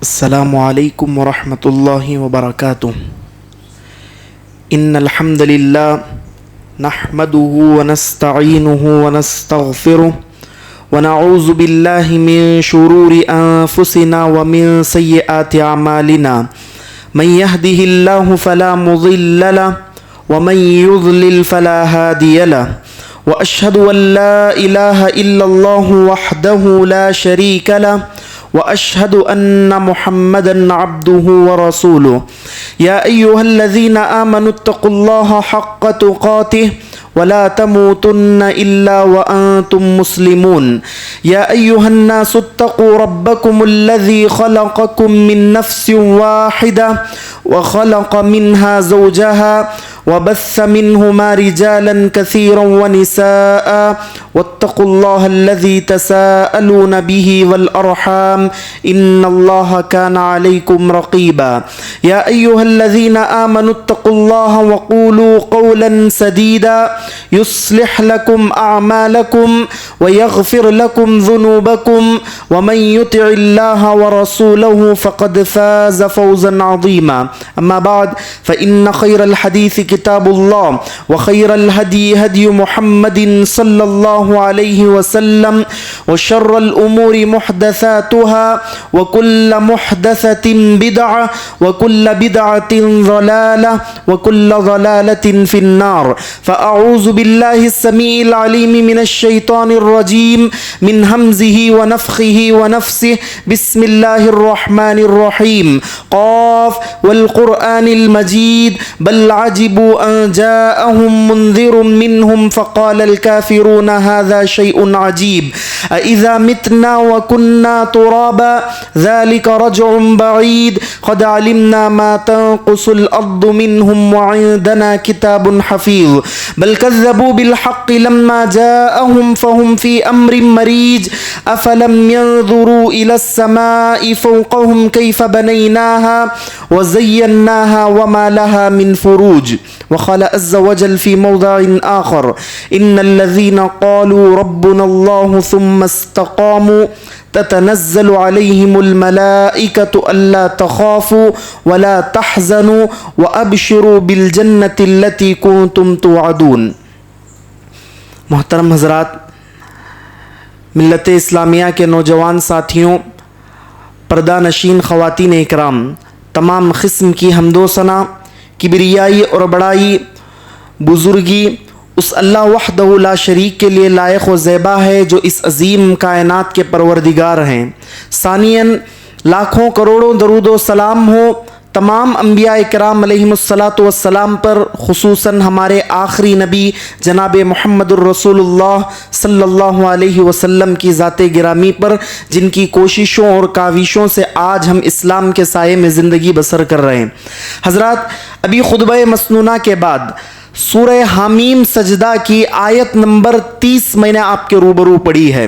السلام علیکم ورحمۃ اللہ وبرکاتہ۔ ان الحمد للہ نحمده ونستعینه ونستغفره ونعوذ باللہ من شرور انفسنا ومن سیئات اعمالنا من يهده اللہ فلا مضل له ومن يضلل فلا هادی له واشهد ان لا الہ الا اللہ وحده لا شریک له وأشهد أن محمدًا عبده ورسوله يا أيها الذين آمنوا اتقوا الله حق تقاته ولا تموتن إلا وأنتم مسلمون يا أيها الناس اتقوا ربكم الذي خلقكم من نفس واحدة وخلق منها زوجها وبث منهما رجالا كثيرا ونساء واتقوا الله الذي تساءلون به والأرحام إن الله كان عليكم رقيبا يا أيها الذين آمنوا اتقوا الله وقولوا قولا سديدا يصلح لكم أعمالكم ويغفر لكم ذنوبكم ومن يطع الله ورسوله فقد فاز فوزا عظيما أما بعد فإن خير الحديث كتاب الله وخير الهدي هدي محمد صلى الله عليه وسلم وشر الأمور محدثاتها وكل محدثة بدعة وكل بدعة ضلالة وكل ضلالة في النار فأعوذ بالله السميع العليم من الشيطان الرجيم من همزه ونفخه ونفسه بسم الله الرحمن الرحيم قاف والقرآن المجيد بل عجبوا أن جاءهم منذر منهم فقال الكافرون هذا شيء عجيب أإذا متنا وكنا ترابا ذلك رجع بعيد قد علمنا ما تنقص الأرض منهم وعندنا كتاب حفيظ بل كذبوا بالحق لما جاءهم فهم في أمر مريج أفلم ينظروا إلى السماء فوقهم كيف بنيناها وزيناها وما لها من فروج وقال عز وجل في موضع آخر إن الذين قالوا ربنا الله ثم استقاموا تتنزل عليهم الملائكة ألا تخافوا ولا تحزنوا وأبشروا بالجنة التي كنتم توعدون۔ محترم حضرات، ملت اسلامیہ کے نوجوان ساتھیوں، پردہ نشین خواتین اکرام، تمام قسم کی حمد و ثنا، کبریائی اور بڑائی، بزرگی اس اللہ وحدہ لا شریک کے لیے لائق و زیبا ہے جو اس عظیم کائنات کے پروردگار ہیں۔ ثانیاً لاکھوں کروڑوں درود و سلام ہو تمام انبیاء اکرام علیہم الصلاۃ والسلام پر، خصوصاً ہمارے آخری نبی جناب محمد الرسول اللہ صلی اللہ علیہ وسلم کی ذات گرامی پر، جن کی کوششوں اور کاوشوں سے آج ہم اسلام کے سائے میں زندگی بسر کر رہے ہیں۔ حضرات، ابھی خطبہ مسنونہ کے بعد سورہ حامیم سجدہ کی آیت نمبر 30 میں نے آپ کے روبرو پڑھی ہے۔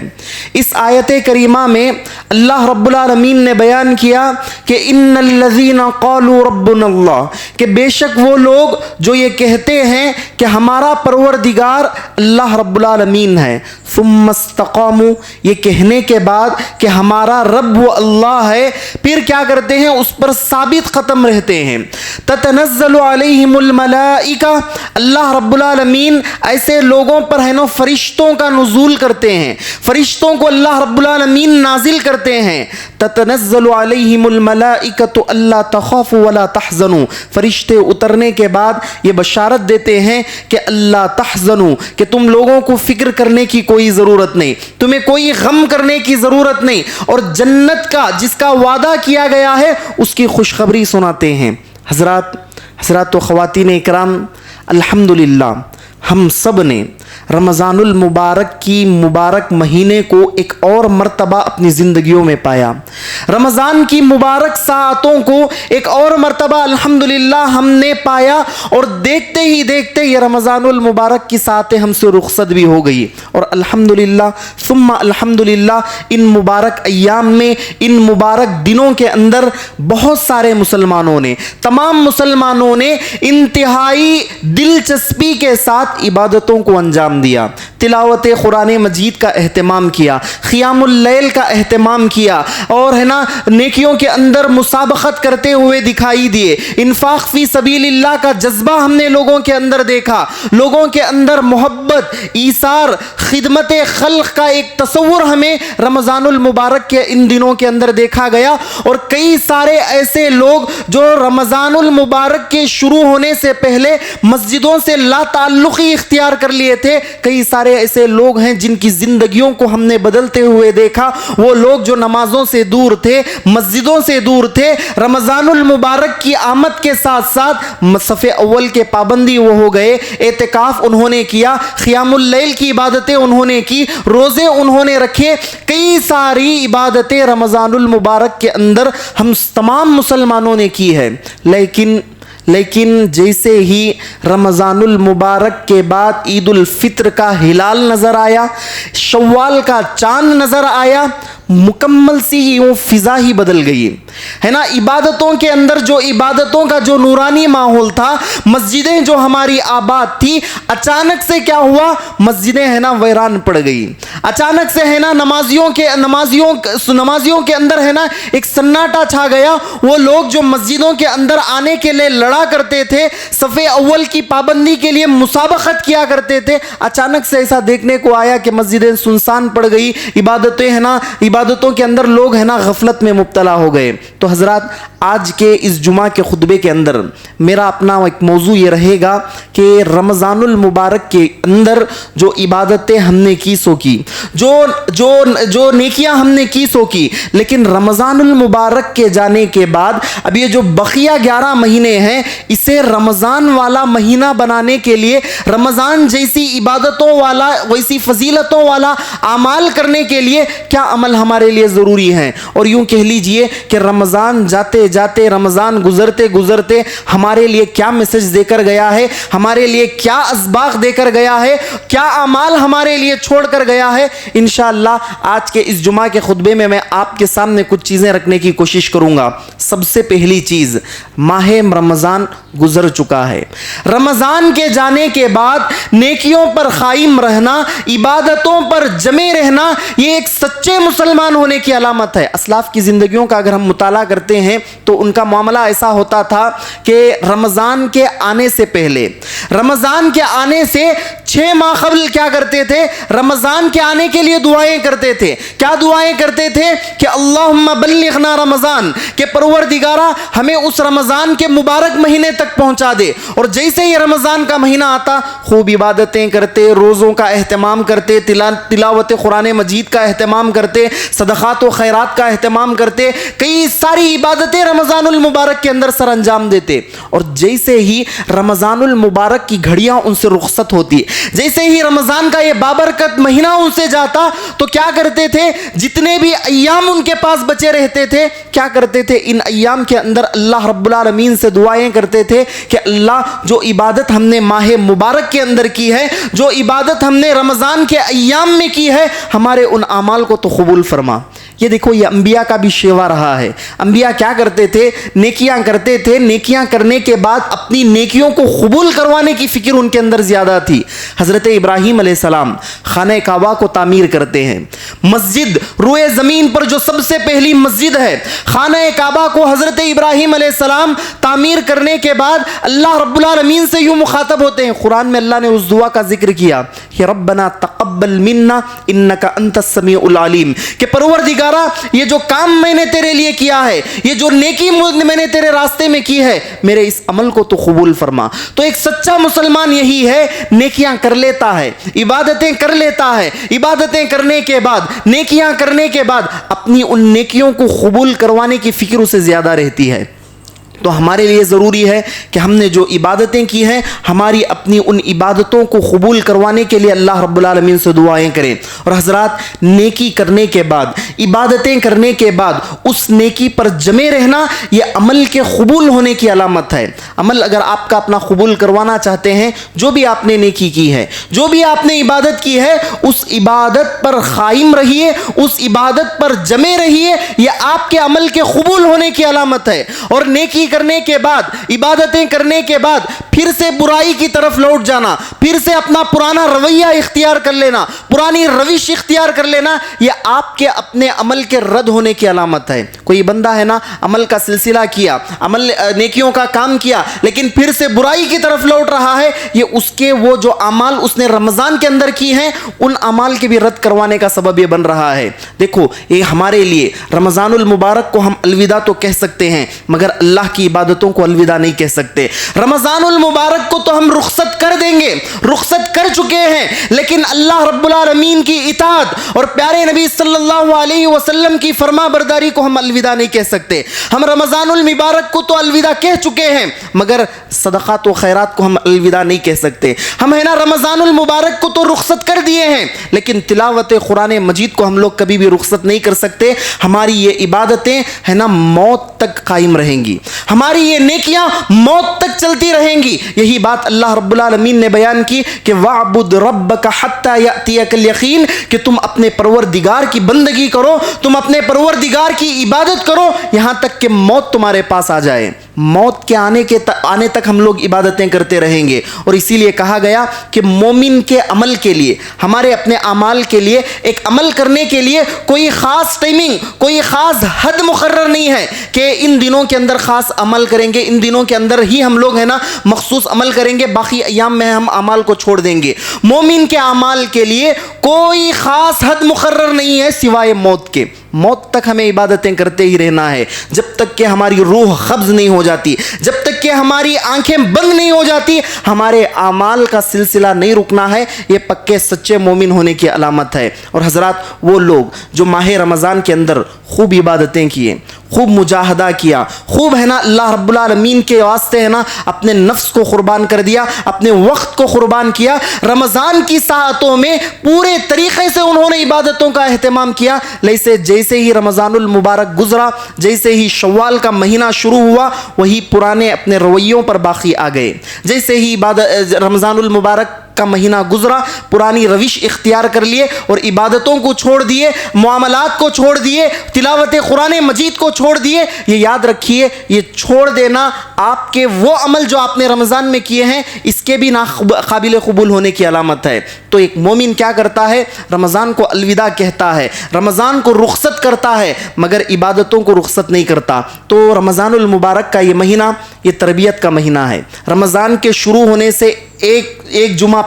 اس آیت کریمہ میں اللہ رب العالمین نے بیان کیا کہ ان الذین قالوا ربنا اللہ، کہ بے شک وہ لوگ جو یہ کہتے ہیں کہ ہمارا پروردگار اللہ رب العالمین ہے، ثم استقاموا، یہ کہنے کے بعد کہ ہمارا رب وہ اللہ ہے، پھر کیا کرتے ہیں؟ اس پر ثابت قدم رہتے ہیں۔ تتنزل علیہم الملائکہ، اللہ رب العالمین ایسے لوگوں پر ہے نا فرشتوں کا نزول کرتے ہیں، فرشتوں کو اللہ رب العالمین نازل کرتے ہیں۔ تتنزل علیہم الملائکۃ الا تخافوا ولا تحزنوا، فرشتے اترنے کے بعد یہ بشارت دیتے ہیں کہ اللہ تحزنوا، کہ تم لوگوں کو فکر کرنے کی کوئی ضرورت نہیں، تمہیں کوئی غم کرنے کی ضرورت نہیں، اور جنت کا جس کا وعدہ کیا گیا ہے اس کی خوشخبری سناتے ہیں۔ حضرات و خواتین اکرام، الحمدللہ ہم سب نے رمضان المبارک کی مبارک مہینے کو ایک اور مرتبہ اپنی زندگیوں میں پایا، رمضان کی مبارک ساعتوں کو ایک اور مرتبہ الحمدللہ ہم نے پایا، اور دیکھتے ہی دیکھتے یہ رمضان المبارک کی ساعتیں ہم سے رخصت بھی ہو گئی، اور الحمدللہ ثم الحمدللہ ان مبارک ایام میں، ان مبارک دنوں کے اندر بہت سارے مسلمانوں نے، تمام مسلمانوں نے انتہائی دلچسپی کے ساتھ عبادتوں کو انجام انجام دیا, تلاوت قرآن مجید کا اہتمام کیا, قیام اللیل کا اہتمام کیا, اور ہے نا نیکیوں کے اندر مسابقت کرتے ہوئے دکھائی دیے, انفاق فی سبیل اللہ کا جذبہ ہم نے لوگوں کے اندر دیکھا, لوگوں کے اندر محبت, ایثار, خدمت خلق کا ایک تصور ہمیں رمضان المبارک کے ان دنوں کے اندر دیکھا گیا. اور کئی سارے ایسے لوگ جو رمضان المبارک کے شروع ہونے سے پہلے مسجدوں سے لا تعلقی اختیار کر لیے تھے, کئی سارے ایسے لوگ ہیں جن کی زندگیوں کو ہم نے بدلتے ہوئے دیکھا. وہ لوگ جو نمازوں سے دور تھے, مسجدوں سے دور تھے, رمضان المبارک کی آمد کے ساتھ ساتھ صف اول کے پابندی وہ ہو گئے, اعتکاف انہوں نے کیا, قیام اللیل کی عبادتیں انہوں نے کی, روزے انہوں نے رکھے, کئی ساری عبادتیں رمضان المبارک کے اندر ہم تمام مسلمانوں نے کی ہے. لیکن جیسے ہی رمضان المبارک کے بعد عید الفطر کا ہلال نظر آیا, شوال کا چاند نظر آیا, مکمل سی یوں فضا ہی بدل گئی ہے نا. عبادتوں کے اندر جو عبادتوں کا جو نورانی ماحول تھا, مسجدیں جو ہماری آباد تھی, اچانک سے کیا ہوا, مسجدیں ہے نا ویران پڑ گئی. اچانک سے ہے نا نمازیوں کے اندر ہے نا ایک سناٹا چھا گیا. وہ لوگ جو مسجدوں کے اندر آنے کے لیے لڑا کرتے تھے, صف اول کی پابندی کے لیے مسابقت کیا کرتے تھے, اچانک سے ایسا دیکھنے کو آیا کہ مسجدیں سنسان پڑ گئی, عبادتیں ہے نا عبادتوں کے اندر لوگ ہے نا غفلت میں مبتلا ہو گئے. تو حضرات, آج کے اس جمعہ کے خطبے کے اندر میرا اپنا ایک موضوع یہ رہے گا کہ رمضان المبارک کے اندر جو عبادتیں ہم نے کی سو کی, جو نیکیاں ہم نے کی سو کی, لیکن رمضان المبارک کے جانے کے بعد اب یہ جو بقیہ 11 مہینے ہیں, اسے رمضان والا مہینہ بنانے کے لیے, رمضان جیسی عبادتوں والا, ویسی فضیلتوں والا اعمال کرنے کے لیے کیا عمل ہمارے لیے ضروری ہیں. اور یوں کہہ لیجئے کہ رمضان جاتے جاتے, رمضان گزرتے گزرتے ہمارے لیے کیا میسج دے کر گیا ہے, ہمارے لیے کیا اسباق دے کر گیا ہے, کیا اعمال ہمارے لیے چھوڑ کر گیا ہے. انشاءاللہ آج کے اس جمعہ کے خطبے میں میں آپ کے سامنے کچھ چیزیں رکھنے کی کوشش کروں گا. سب سے پہلی چیز, ماہ رمضان گزر چکا ہے. رمضان کے جانے کے بعد نیکیوں پر قائم رہنا, عبادتوں پر جمے رہنا, یہ ایک سچے مسلمان ہونے کی علامت ہے. اسلاف کی زندگیوں کا اگر ہم مطالعہ کرتے ہیں تو ان کا معاملہ ایسا ہوتا تھا کہ رمضان کے آنے سے پہلے, رمضان کے آنے سے 6 ماہ قبل کیا کرتے تھے, رمضان کے آنے کے لیے دعائیں کرتے تھے. کیا دعائیں کرتے تھے کہ اللہم بلغنا رمضان, کہ پروردگارہ ہمیں اس رمضان کے مبارک مہینے تک پہنچا دے. اور جیسے ہی رمضان کا مہینہ آتا, خوب عبادتیں کرتے, روزوں کا اہتمام کرتے, تلاوت قرآن مجید کا اہتمام کرتے, صدقات و خیرات کا اہتمام کرتے, کئی ساری عبادتیں رمضان المبارک کے اندر سر انجام دیتے. اور جیسے ہی رمضان المبارک کی گھڑیاں ان سے رخصت ہوتی, جیسے ہی رمضان کا یہ بابرکت مہینہ ان سے جاتا, تو کیا کرتے تھے, جتنے بھی ایام ان کے پاس بچے رہتے تھے, کیا کرتے تھے, ان ایام کے اندر اللہ رب العالمین سے دعائیں کرتے تھے کہ اللہ, جو عبادت ہم نے ماہ مبارک کے اندر کی ہے, جو عبادت ہم نے رمضان کے ایام میں کی ہے, ہمارے ان اعمال کو تو قبول فرما. یہ دیکھو, یہ انبیاء کا بھی شیوا رہا ہے. انبیاء کیا کرتے تھے, نیکیاں کرتے تھے, نیکیاں کرنے کے بعد اپنی نیکیوں کو قبول کروانے کی فکر ان کے اندر زیادہ تھی. حضرت ابراہیم علیہ السلام خانہ کعبہ کو تعمیر کرتے ہیں. مسجد روئے زمین پر جو سب سے پہلی مسجد ہے, خانہ کعبہ کو حضرت ابراہیم علیہ السلام تعمیر کرنے کے بعد اللہ رب العالمین سے یوں مخاطب ہوتے ہیں. قرآن میں اللہ نے اس دعا کا ذکر کیا کہ ربنا تقبل منا انک انت السمیع العلیم, کہ پروردگار یہ جو کام میں نے تیرے لیے کیا ہے, یہ جو نیکی میں نے تیرے راستے میں کی ہے, میرے اس عمل کو تو قبول فرما. تو ایک سچا مسلمان یہی ہے, نیکیاں کر لیتا ہے, عبادتیں کر لیتا ہے, عبادتیں کرنے کے بعد, نیکیاں کرنے کے بعد اپنی ان نیکیوں کو قبول کروانے کی فکر اسے زیادہ رہتی ہے. تو ہمارے لیے ضروری ہے کہ ہم نے جو عبادتیں کی ہیں, ہماری اپنی ان عبادتوں کو قبول کروانے کے لیے اللہ رب العالمین سے دعائیں کریں. اور حضرات, نیکی کرنے کے بعد, عبادتیں کرنے کے بعد اس نیکی پر جمے رہنا یہ عمل کے قبول ہونے کی علامت ہے۔ عمل اگر آپ کا اپنا قبول کروانا چاہتے ہیں، جو بھی آپ نے نیکی کی ہے، جو بھی آپ نے عبادت کی ہے، اس عبادت پر قائم رہیے، اس عبادت پر جمے رہیے، یہ آپ کے عمل کے قبول ہونے کی علامت ہے۔ اور نیکی کرنے کے بعد، عبادتیں کرنے کے بعد پھر سے برائی کی طرف لوٹ جانا، پھر سے اپنا پرانا رویہ اختیار کر لینا، پرانی روش اختیار کر لینا، یہ آپ کے اپنے عمل کے رد ہونے کی علامت ہے۔ کوئی بندہ ہے نا، عمل کا سلسلہ کیا، عمل نیکیوں کا کام کیا، لیکن پھر سے برائی کی طرف لوٹ رہا ہے، یہ اس کے وہ جو اعمال اس نے رمضان کے اندر کی ہیں ان اعمال کے بھی رد کروانے کا سبب یہ بن رہا ہے۔ دیکھو، یہ ہمارے لیے رمضان المبارک کو ہم الوداع تو کہہ سکتے ہیں، مگر اللہ کی عبادتوں کو الوداع نہیں کہہ سکتے۔ رمضان المبارک کو تو ہم رخصت کر دیں گے، رخصت کر چکے ہیں، لیکن اللہ رب العالمین کی اطاعت اور پیارے نبی صلی اللہ علیہ وسلم کی فرما برداری کو ہم الوداع نہیں کہہ سکتے۔ ہم رمضان المبارک کو تو الوداع کہہ چکے ہیں، مگر صدقات و خیرات کو ہم الوداع نہیں کہہ سکتے۔ ہم ہے نا رمضان المبارک کو تو رخصت کر دیے ہیں، لیکن تلاوت قرآن مجید کو ہم لوگ کبھی بھی رخصت نہیں کر سکتے۔ ہماری یہ عبادتیں ہے نا موت تک قائم رہیں گی، ہماری یہ نیکیاں موت تک چلتی رہیں گی۔ یہی بات اللہ رب العالمین نے بیان کی کہ وَاعْبُدْ رَبَّكَ حَتَّى يَأْتِيَكَ الْيَقِينُ، کہ تم اپنے پروردگار کی بندگی کرو، تم اپنے پروردگار کی عبادت کرو یہاں تک کہ موت تمہارے پاس آ جائے۔ موت کے آنے تک ہم لوگ عبادتیں کرتے رہیں گے۔ اور اسی لیے کہا گیا کہ مومن کے عمل کے لیے، ہمارے اپنے اعمال کے لیے، ایک عمل کرنے کے لیے کوئی خاص ٹائمنگ، کوئی خاص حد مقرر نہیں ہے کہ ان دنوں کے اندر خاص عمل کریں گے، ان دنوں کے اندر ہی ہم لوگ ہے نا مخصوص عمل کریں گے، باقی ایام میں ہم اعمال کو چھوڑ دیں گے۔ مومن کے اعمال کے لیے کوئی خاص حد مقرر نہیں ہے سوائے موت کے۔ موت تک ہمیں عبادتیں کرتے ہی رہنا ہے، جب تک کہ ہماری روح قبض نہیں ہو جاتی، جب تک کہ ہماری آنکھیں بند نہیں ہو جاتی، ہمارے اعمال کا سلسلہ نہیں رکنا ہے۔ یہ پکے سچے مومن ہونے کی علامت ہے۔ اور حضرات، وہ لوگ جو ماہ رمضان کے اندر خوب عبادتیں کیے، خوب مجاہدہ کیا، خوب ہے نا اللہ رب العالمین کے واسطے ہے نا اپنے نفس کو قربان کر دیا، اپنے وقت کو قربان کیا، رمضان کی ساعتوں میں پورے طریقے سے انہوں نے عبادتوں کا اہتمام کیا، جیسے ہی رمضان المبارک گزرا، جیسے ہی شوال کا مہینہ شروع ہوا، وہی پرانے اپنے رویوں پر باقی آ گئے۔ جیسے ہی رمضان المبارک کا مہینہ گزرا، پرانی روش اختیار کر لیے اور عبادتوں کو چھوڑ دیے، معاملات کو چھوڑ دیے، تلاوت قرآن مجید کو چھوڑ دیے۔ یہ یاد رکھیے، یہ چھوڑ دینا آپ کے وہ عمل جو آپ نے رمضان میں کیے ہیں اس کے بھی قابل قبول ہونے کی علامت ہے۔ تو ایک مومن کیا کرتا ہے؟ رمضان کو الوداع کہتا ہے، رمضان کو رخصت کرتا ہے، مگر عبادتوں کو رخصت نہیں کرتا۔ تو رمضان المبارک کا یہ مہینہ یہ تربیت کا مہینہ ہے۔ رمضان کے شروع ہونے سے ایک جمعہ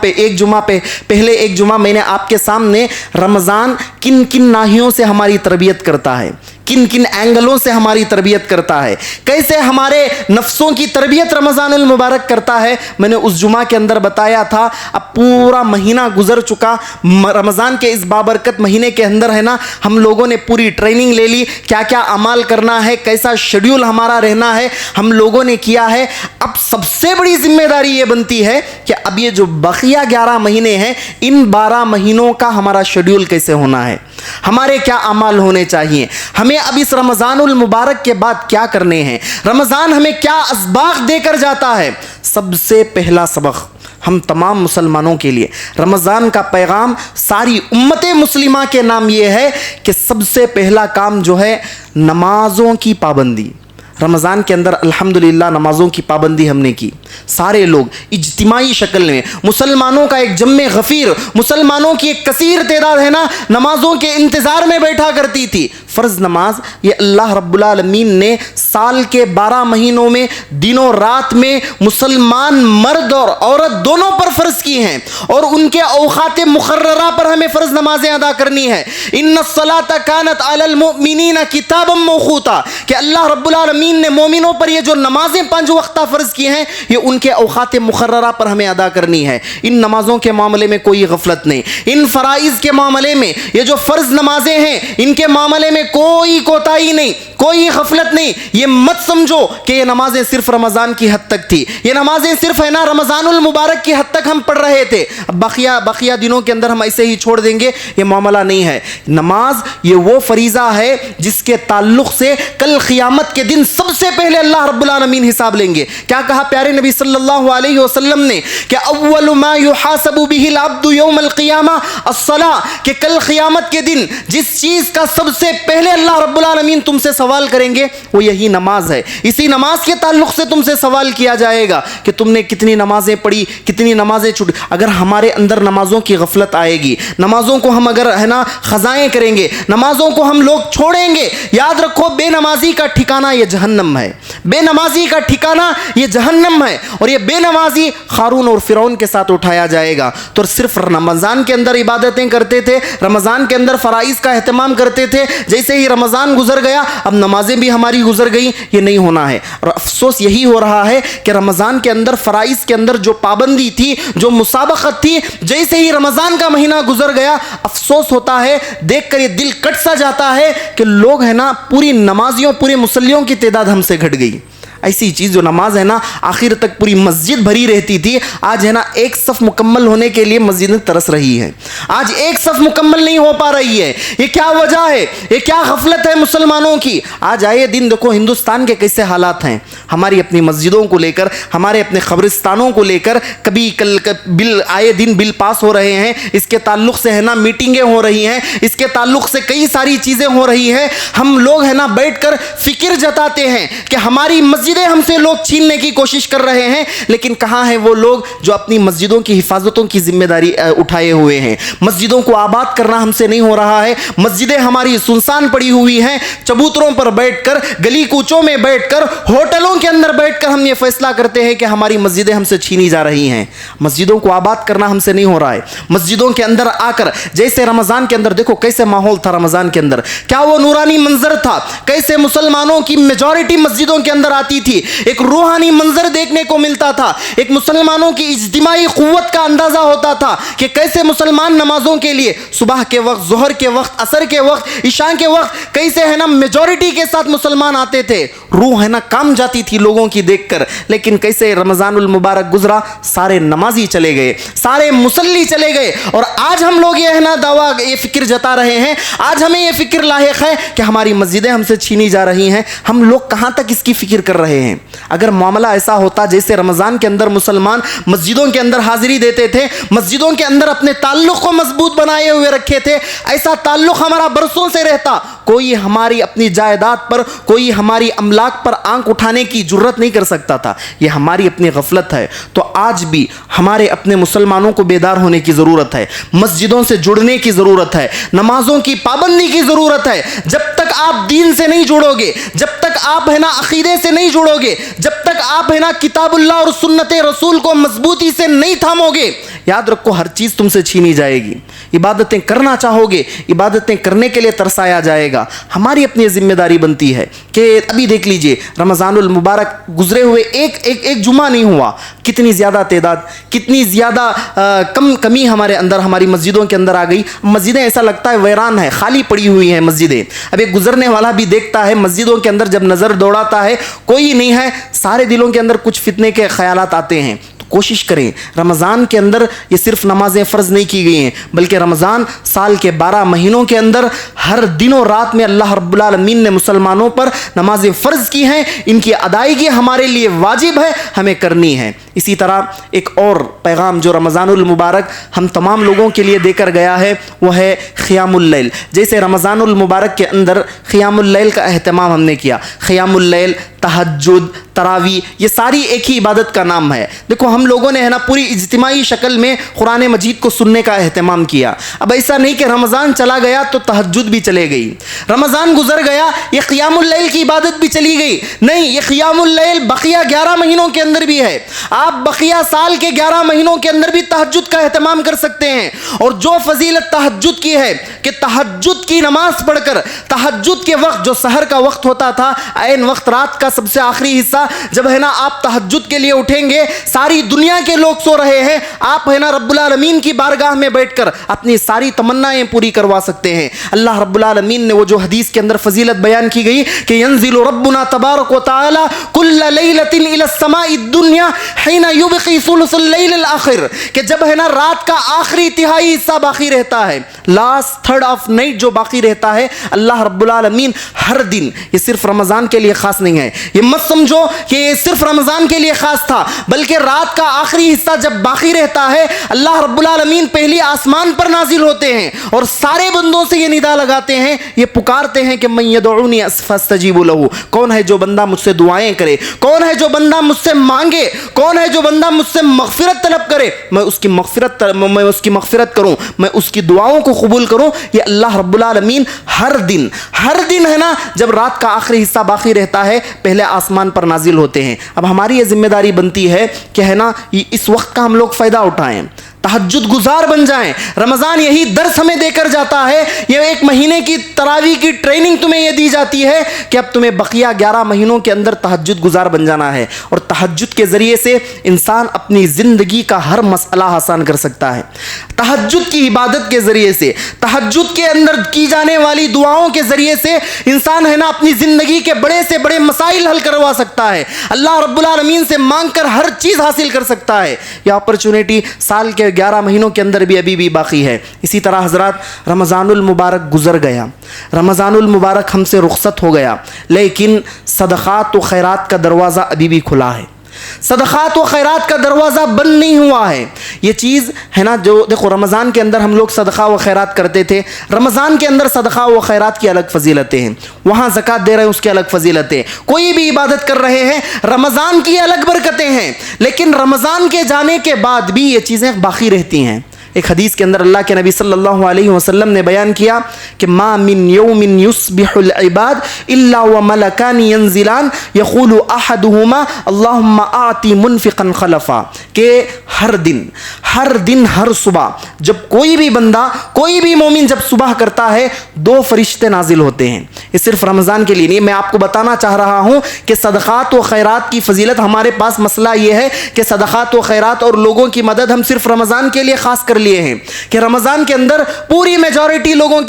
پہلے ایک جمعہ میں نے آپ کے سامنے رمضان کن کن ناحیوں سے ہماری تربیت کرتا ہے، کن کن اینگلوں سے ہماری تربیت کرتا ہے، کیسے ہمارے نفسوں کی تربیت رمضان المبارک کرتا ہے، میں نے اس جمعہ کے اندر بتایا تھا۔ اب پورا مہینہ گزر چکا، رمضان کے اس بابرکت مہینے کے اندر ہے نا ہم لوگوں نے پوری ٹریننگ لے لی، کیا کیا اعمال کرنا ہے، کیسا شیڈیول ہمارا رہنا ہے، ہم لوگوں نے کیا ہے۔ اب سب سے بڑی ذمہ داری یہ بنتی ہے کہ اب یہ جو بقیہ 11 مہینے ہیں، ان 12 مہینوں کا ہمارا شیڈیول کیسے ہونا ہے، ہمارے کیا اعمال ہونے چاہیے، ہمیں اب اس رمضان المبارک کے بعد کیا کرنے ہیں، رمضان ہمیں کیا اسباق دے کر جاتا ہے۔ سب سے پہلا سبق ہم تمام مسلمانوں کے لیے، رمضان کا پیغام ساری امت مسلمہ کے نام یہ ہے کہ سب سے پہلا کام جو ہے نمازوں کی پابندی۔ رمضان کے اندر الحمدللہ نمازوں کی پابندی ہم نے کی، سارے لوگ اجتماعی شکل میں، مسلمانوں کا ایک جمع غفیر، مسلمانوں کی ایک کثیر تعداد ہے نا نمازوں کے انتظار میں بیٹھا کرتی تھی۔ فرض نماز یہ اللہ رب العالمین نے سال کے 12 مہینوں میں دنوں رات میں مسلمان مرد اور عورت دونوں پر فرض کی ہیں، اور ان کے اوقات مقررہ پر ہمیں فرض نمازیں ادا کرنی ہے۔ ان الصلاۃ کانت علی المؤمنین کتابا موقوتا، کہ اللہ رب العالمین نے مومنوں پر یہ جو نمازیں 5 وقتہ فرض کی ہیں یہ ان کے اوقات مقررہ پر ہمیں ادا کرنی ہے۔ ان نمازوں کے معاملے میں کوئی غفلت نہیں، ان فرائض کے معاملے میں، یہ جو فرض نمازیں ہیں ان کے معاملے میں کوئی کوتاہی نہیں، کوئی غفلت نہیں. یہ مت سمجھو کہ یہ نمازیں صرف رمضان کی حد تک تھی, یہ نمازیں صرف ہے نا رمضان المبارک کی حد تک ہم پڑھ رہے تھے, بقیہ دنوں کے اندر ہم ایسے ہی چھوڑ دیں گے. یہ معاملہ نہیں ہے. نماز یہ وہ فریضہ ہے جس کے تعلق سے کل قیامت کے دن سب سے پہلے اللہ رب العالمین حساب لیں گے. کیا کہا پیارے نبی صلی اللہ علیہ وسلم نے کہ اول ما يحاسب به العبد يوم القیامہ الصلاۃ, کہ کل قیامت کے دن جس چیز کا سب سے پہلے اللہ رب العالمین تم سے سوال کریں گے وہ یہی نماز ہے. اسی نماز کے تعلق سے تم سے سوال کیا جائے گا کہ تم نے کتنی نمازیں پڑھی, کتنی نمازیں چھوڑی. اگر ہمارے اندر نمازوں کی غفلت آئے گی, نمازوں کو ہم اگر ہے نا خزائیں کریں گے, نمازوں کو ہم لوگ چھوڑیں گے, یاد رکھو بے نمازی کا ٹھکانہ یہ جہنم ہے. بے نمازی کا ٹھکانہ یہ جہنم ہے, اور یہ بے نمازی قارون اور فرعون کے ساتھ اٹھایا جائے گا. تو صرف رمضان کے اندر عبادتیں کرتے تھے, رمضان کے اندر فرائض کا اہتمام کرتے تھے, جیسے ہی رمضان گزر گیا اب نمازیں بھی ہماری گزر گئیں. یہ نہیں ہونا ہے. اور افسوس یہی ہو رہا ہے کہ رمضان کے اندر فرائض کے اندر جو پابندی تھی, جو مسابقت تھی, جیسے ہی رمضان کا مہینہ گزر گیا افسوس ہوتا ہے, دیکھ کر یہ دل کٹ سا جاتا ہے کہ لوگ ہے نا پوری نمازیوں, پورے مصلیوں کی تعداد ہم سے گھٹ گئی. ایسی چیز جو نماز ہے نا آخر تک پوری مسجد بھری رہتی تھی, آج ہے نا ایک صف مکمل ہونے کے لیے مسجدیں ترس رہی ہے. آج ایک صف مکمل نہیں ہو پا رہی ہے. یہ کیا وجہ ہے, یہ کیا غفلت ہے مسلمانوں کی. آج آئے دن دیکھو ہندوستان کے کیسے حالات ہیں, ہماری اپنی مسجدوں کو لے کر, ہمارے اپنے قبرستانوں کو لے کر کبھی کل بل آئے دن بل پاس ہو رہے ہیں, اس کے تعلق سے ہے نا میٹنگیں ہو رہی ہیں, اس کے تعلق سے کئی ساری چیزیں ہو رہی ہیں. ہم لوگ ہے نا بیٹھ کر فکر جتاتے ہیں کہ ہماری مسجد ہم سے لوگ چھیننے کی کوشش کر رہے ہیں, لیکن کہاں ہیں وہ لوگ جو اپنی مسجدوں کی حفاظتوں کی ذمہ داری اٹھائے ہوئے ہیں. مسجدوں کو آباد کرنا ہم سے نہیں ہو رہا ہے. مسجدیں ہماری سنسان پڑی ہوئی ہیں. چبوتروں پر بیٹھ کر, گلی کوچوں میں بیٹھ کر, ہوٹلوں کے اندر بیٹھ کر ہم یہ فیصلہ کرتے ہیں کہ ہماری مسجدیں ہم سے چھینی جا رہی ہیں. مسجدوں کو آباد کرنا ہم سے نہیں ہو رہا ہے. مسجدوں کے اندر آ کر جیسے رمضان کے اندر دیکھو کیسے ماحول تھا رمضان کے اندر, کیا وہ نورانی منظر تھا, کیسے مسلمانوں کی میجورٹی مسجدوں کے اندر آتی تھی, ایک روحانی منظر دیکھنے کو ملتا تھا, ایک مسلمانوں کی اجتماعی قوت کا اندازہ ہوتا تھا کہ کیسے مسلمان نمازوں کے لیے صبح کے وقت, ظہر کے وقت, عصر کے وقت, عشاء کے وقت کیسے ہے نا میجورٹی کے ساتھ مسلمان آتے تھے. روح ہے نا کام جاتی تھی لوگوں کی دیکھ کر. لیکن کیسے رمضان المبارک گزرا, سارے نمازی چلے گئے, سارے مصلی چلے گئے, اور آج ہم لوگ یہ ہے نا دعویٰ, یہ فکر جتا رہے ہیں, آج ہمیں یہ فکر لاحق ہے کہ ہماری مسجدیں ہم سے چھینی جا رہی ہیں. ہم لوگ کہاں تک اس کی فکر کر رہے ہیں. اگر معاملہ ایسا ہوتا جیسے رمضان کے اندر مسلمان مسجدوں کے اندر حاضری دیتے تھے, مسجدوں کے اندر اپنے تعلق کو مضبوط بنائے ہوئے رکھے تھے, ایسا تعلق ہمارا برسوں سے رہتا, کوئی ہماری اپنی جائیداد پر, کوئی ہماری املاک پر آنکھ اٹھانے کی جرت نہیں کر سکتا تھا. یہ ہماری اپنی غفلت ہے. تو آج بھی ہمارے اپنے مسلمانوں کو بیدار ہونے کی ضرورت ہے, مسجدوں سے جڑنے کی ضرورت ہے, نمازوں کی پابندی کی ضرورت ہے. جب تک آپ دین سے نہیں جڑو گے, جب تک آپ ہے نا عقیدے سے نہیں جڑو گے, جب تک آپ ہے نا کتاب اللہ اور سنت رسول کو مضبوطی سے نہیں تھامو گے, یاد رکھو ہر چیز تم سے چھینی جائے گی. عبادتیں کرنا چاہو گے, عبادتیں کرنے کے لیے ترسایا جائے گا. ہماری اپنی ذمہ داری بنتی ہے کہ ابھی دیکھ لیجئے رمضان المبارک گزرے ہوئے ایک جمعہ نہیں ہوا, کتنی زیادہ تعداد, کتنی زیادہ کمی ہمارے اندر, ہماری مسجدوں کے اندر آ گئی. مسجدیں ایسا لگتا ہے ویران ہے, خالی پڑی ہوئی ہیں مسجدیں. اب ایک گزرنے والا بھی دیکھتا ہے مسجدوں کے اندر, جب نظر دوڑاتا ہے کوئی نہیں ہے, سارے دلوں کے اندر کچھ فتنے کے خیالات آتے ہیں. کوشش کریں رمضان کے اندر یہ صرف نمازیں فرض نہیں کی گئی ہیں, بلکہ رمضان سال کے 12 مہینوں کے اندر ہر دن و رات میں اللہ رب العالمین نے مسلمانوں پر نمازیں فرض کی ہیں. ان کی ادائیگی ہمارے لیے واجب ہے, ہمیں کرنی ہے. اسی طرح ایک اور پیغام جو رمضان المبارک ہم تمام لوگوں کے لیے دے کر گیا ہے وہ ہے قیام اللیل. جیسے رمضان المبارک کے اندر قیام اللیل کا اہتمام ہم نے کیا. قیام اللیل, تہجد, تراویح, یہ ساری ایک ہی عبادت کا نام ہے. دیکھو ہم لوگوں نے ہے نا پوری اجتماعی شکل میں قرآن مجید کو سننے کا اہتمام کیا. اب ایسا نہیں کہ رمضان چلا گیا تو تہجد بھی چلے گئی, رمضان گزر گیا یہ قیام اللیل کی عبادت بھی چلی گئی، نہیں، یہ قیام اللیل بقیہ 11 مہینوں کے اندر بھی ہے. آپ بقیہ سال کے 11 مہینوں کے اندر بھی تہجد کا اہتمام کر سکتے ہیں. اور جو فضیلت تہجد کی ہے کہ تہجد کی نماز پڑھ کر تہجد کے وقت جو سحر کا وقت ہوتا تھا، عین وقت رات کا سب سے آخری حصہ جب ہے نا آپ تہجد کے لیے اٹھیں گے، ساری دنیا کے لوگ سو رہے ہیں، آپ ہے نا رب العالمین کی بارگاہ میں بیٹھ کر اپنی ساری تمنائیں پوری کروا سکتے ہیں. اللہ رب العالمین نے وہ جو حدیث کے اندر فضیلت بیان کی گئی کہ ینزل ربنا تبارک و تعالی کل لیلۃ الی السماء الدنیا حین یبقی ثلث اللیل الاخر، کہ جب ہے نا رات کا آخری تہائی حصہ باقی رہتا ہے، لاسٹ تھرڈ آف نائٹ جو باقی رہتا ہے، اللہ رب العالمین ہر دن، یہ صرف رمضان کے لیے خاص نہیں ہے، یہ مت سمجھو کہ یہ صرف رمضان کے لیے خاص تھا، بلکہ رات کا آخری حصہ جب باقی رہتا ہے، اللہ رب العالمین پہلی آسمان پر نازل ہوتے ہیں اور سارے بندوں سے یہ ندا لگاتے ہیں، یہ پکارتے ہیں کہ من یدعونی فاستجیب لہ، کون ہے جو بندہ مجھ سے دعائیں کرے، کون ہے جو بندہ مجھ سے مانگے، کون ہے جو بندہ مجھ سے مغفرت طلب کرے، میں اس کی مغفرت کروں، میں اس کی دعاؤں کو قبول کروں. یہ اللہ رب العالمین ہر دن ہے نا جب رات کا آخری حصہ باقی رہتا ہے پہلے آسمان پر نازل ہوتے ہیں. اب ہماری یہ ذمہ داری بنتی ہے کہ ہے نا اس وقت کا ہم لوگ فائدہ اٹھائیں، تہجد گزار بن جائیں. رمضان یہی درس ہمیں دے کر جاتا ہے، یہ ایک مہینے کی تراویح کی ٹریننگ تمہیں یہ دی جاتی ہے کہ اب تمہیں بقیہ 11 مہینوں کے اندر تہجد گزار بن جانا ہے. اور تہجد کے ذریعے سے انسان اپنی زندگی کا ہر مسئلہ آسان کر سکتا ہے. تہجد کی عبادت کے ذریعے سے، تہجد کے اندر کی جانے والی دعاؤں کے ذریعے سے انسان ہے نا اپنی زندگی کے بڑے سے بڑے مسائل حل کروا سکتا ہے، اللہ رب العالمین سے مانگ کر ہر چیز حاصل کر سکتا ہے. یہ اپرچونیٹی سال کے 11 مہینوں کے اندر بھی ابھی بھی باقی ہے. اسی طرح حضرات رمضان المبارک گزر گیا، رمضان المبارک ہم سے رخصت ہو گیا، لیکن صدقات و خیرات کا دروازہ ابھی بھی کھلا ہے، صدقات و خیرات کا دروازہ بند نہیں ہوا ہے. یہ چیز ہے نا جو دیکھو رمضان کے اندر ہم لوگ صدقہ و خیرات کرتے تھے، رمضان کے اندر صدقہ و خیرات کی الگ فضیلتیں ہیں، وہاں زکوٰۃ دے رہے ہیں اس کی الگ فضیلتیں، کوئی بھی عبادت کر رہے ہیں رمضان کی الگ برکتیں ہیں، لیکن رمضان کے جانے کے بعد بھی یہ چیزیں باقی رہتی ہیں. ایک حدیث کے اندر اللہ کے نبی صلی اللہ علیہ وسلم نے بیان کیا کہ ما من یوم یصبح العباد الا وملکان ینزلان یقول احدهما اللهم اعطی منفقا خلفا، کہ ہر دن ہر صبح جب کوئی بھی بندہ، کوئی بھی مومن جب صبح کرتا ہے 2 فرشتے نازل ہوتے ہیں. یہ صرف رمضان کے لیے نہیں، میں آپ کو بتانا چاہ رہا ہوں کہ صدقات و خیرات کی فضیلت، ہمارے پاس مسئلہ یہ ہے کہ صدقات و خیرات اور لوگوں کی مدد ہم صرف رمضان کے لیے خاص کر لیے ہیں کہ رمضان کے اندر پوری میجورٹی لوگوں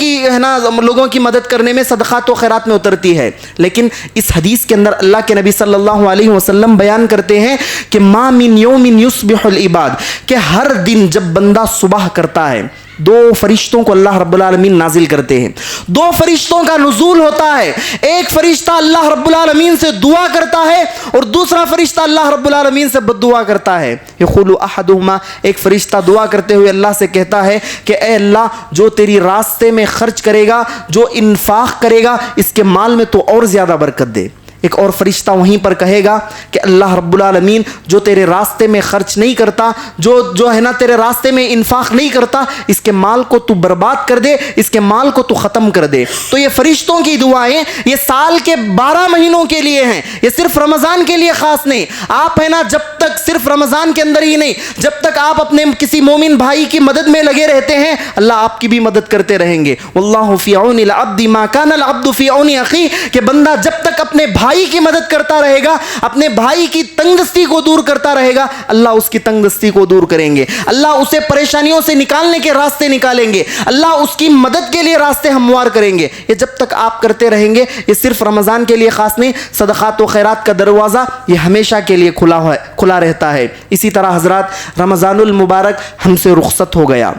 کی مدد کرنے میں صدقات و خیرات میں اترتی ہے. لیکن اس حدیث کے اندر اللہ کے نبی صلی اللہ علیہ وسلم بیان کرتے ہیں کہ ما من یوم یصبح العباد، کہ ہر دن جب بندہ صبح کرتا ہے 2 فرشتوں کو اللہ رب العالمین نازل کرتے ہیں، 2 فرشتوں کا نزول ہوتا ہے. ایک فرشتہ اللہ رب العالمین سے دعا کرتا ہے اور دوسرا فرشتہ اللہ رب العالمین سے بد دعا کرتا ہے. یقول احدهما، ایک فرشتہ دعا کرتے ہوئے اللہ سے کہتا ہے کہ اے اللہ، جو تیری راستے میں خرچ کرے گا، جو انفاق کرے گا، اس کے مال میں تو اور زیادہ برکت دے. ایک اور فرشتہ وہیں پر کہے گا کہ اللہ رب العالمین جو تیرے راستے میں خرچ نہیں کرتا، جو ہے نا تیرے راستے میں انفاق نہیں کرتا، اس کے مال کو تو برباد کر دے، اس کے مال کو تو ختم کر دے. تو یہ فرشتوں کی دعائیں یہ سال کے 12 مہینوں کے لیے ہیں، یہ صرف رمضان کے لیے خاص نہیں. آپ ہے نا جب تک صرف رمضان کے اندر ہی نہیں، جب تک آپ اپنے کسی مومن بھائی کی مدد میں لگے رہتے ہیں اللہ آپ کی بھی مدد کرتے رہیں گے. واللہ فی عون العبد ما کان العبد فی عون اخیہ، کہ بندہ جب تک اپنے بھائی کی مدد کرتا رہے گا، اپنے بھائی کی تنگ دستی کو دور کرتا رہے گا، اللہ اس کی تنگ دستی کو دور کریں گے، اللہ اسے پریشانیوں سے نکالنے کے راستے نکالیں گے، اللہ اس کی مدد کے لیے راستے ہموار کریں گے. یہ جب تک آپ کرتے رہیں گے، یہ صرف رمضان کے لیے خاص نہیں، صدقات و خیرات کا دروازہ یہ ہمیشہ کے لیے کھلا رہتا ہے. اسی طرح حضرات رمضان المبارک ہم سے رخصت ہو گیا،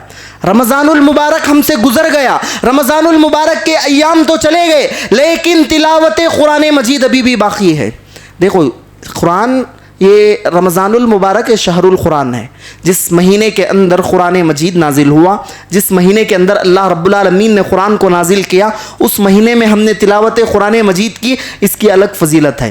رمضان المبارک ہم سے گزر گیا، رمضان المبارک کے ایام تو چلے گئے، لیکن تلاوت قرآن مجید ابھی بھی باقی ہے. دیکھو قرآن، یہ رمضان المبارک شہر القرآن ہے، جس مہینے کے اندر قرآن مجید نازل ہوا، جس مہینے کے اندر اللہ رب العالمین نے قرآن کو نازل کیا، اس مہینے میں ہم نے تلاوت قرآن مجید کی، اس کی الگ فضیلت ہے.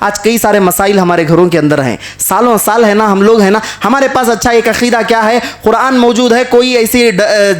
آج کئی سارے مسائل ہمارے گھروں کے اندر ہیں, سالوں سال ہے نا ہم لوگ ہے نا, ہمارے پاس اچھا ایک عقیدہ کیا ہے, قرآن موجود ہے, کوئی ایسی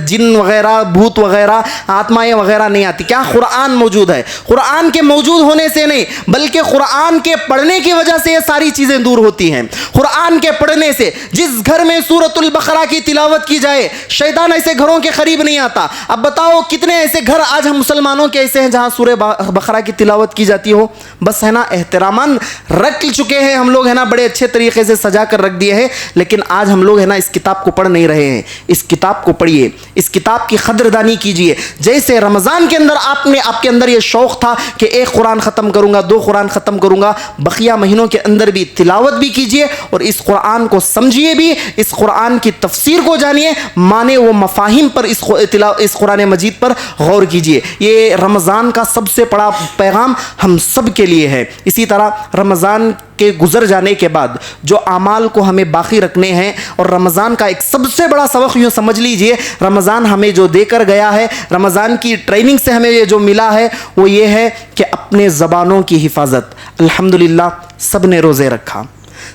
جن وغیرہ بھوت وغیرہ آتمائیں وغیرہ نہیں آتی. کیا قرآن موجود ہے, قرآن کے موجود ہونے سے نہیں بلکہ قرآن کے پڑھنے کی وجہ سے یہ ساری چیزیں دور ہوتی ہیں. قرآن کے پڑھنے سے, جس گھر میں سورۃ البقرہ کی تلاوت کی جائے شیطان ایسے گھروں کے قریب نہیں آتا. اب بتاؤ کتنے ایسے گھر آج ہم مسلمانوں کے ایسے ہیں جہاں سورہ بقرہ کی تلاوت کی جاتی ہو, بس ہے نا احترامان رکھ چکے ہیں ہم لوگ ہے نا, بڑے اچھے طریقے سے سجا کر رکھ دیے ہیں, لیکن آج ہم لوگ ہے نا اس کتاب کو پڑھ نہیں رہے ہیں. اس کتاب کو پڑھیے, اس کتاب کی قدردانی کیجیے. جیسے رمضان کے اندر آپ کے اندر یہ شوق تھا کہ ایک قرآن ختم کروں گا, 2 قرآن ختم کروں گا, بقیہ مہینوں کے اندر بھی تلاوت بھی کیجیے اور اس قرآن کو سمجھیے بھی, اس قرآن کی تفسیر کو جانیے, معنی و مفاہیم پر اس قرآن مجید پر غور کیجیے. یہ رمضان کا سب سے بڑا پیغام ہم سب کے لیے ہے. اسی طرح رمضان کے گزر جانے کے بعد جو اعمال کو ہمیں باقی رکھنے ہیں, اور رمضان کا ایک سب سے بڑا سبق یوں سمجھ لیجئے, رمضان ہمیں جو دے کر گیا ہے, رمضان کی ٹریننگ سے ہمیں یہ جو ملا ہے وہ یہ ہے کہ اپنے زبانوں کی حفاظت. الحمدللہ سب نے روزے رکھا,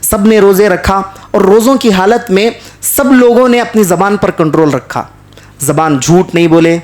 سب نے روزے رکھا, اور روزوں کی حالت میں سب لوگوں نے اپنی زبان پر کنٹرول رکھا. زبان جھوٹ نہیں بولے,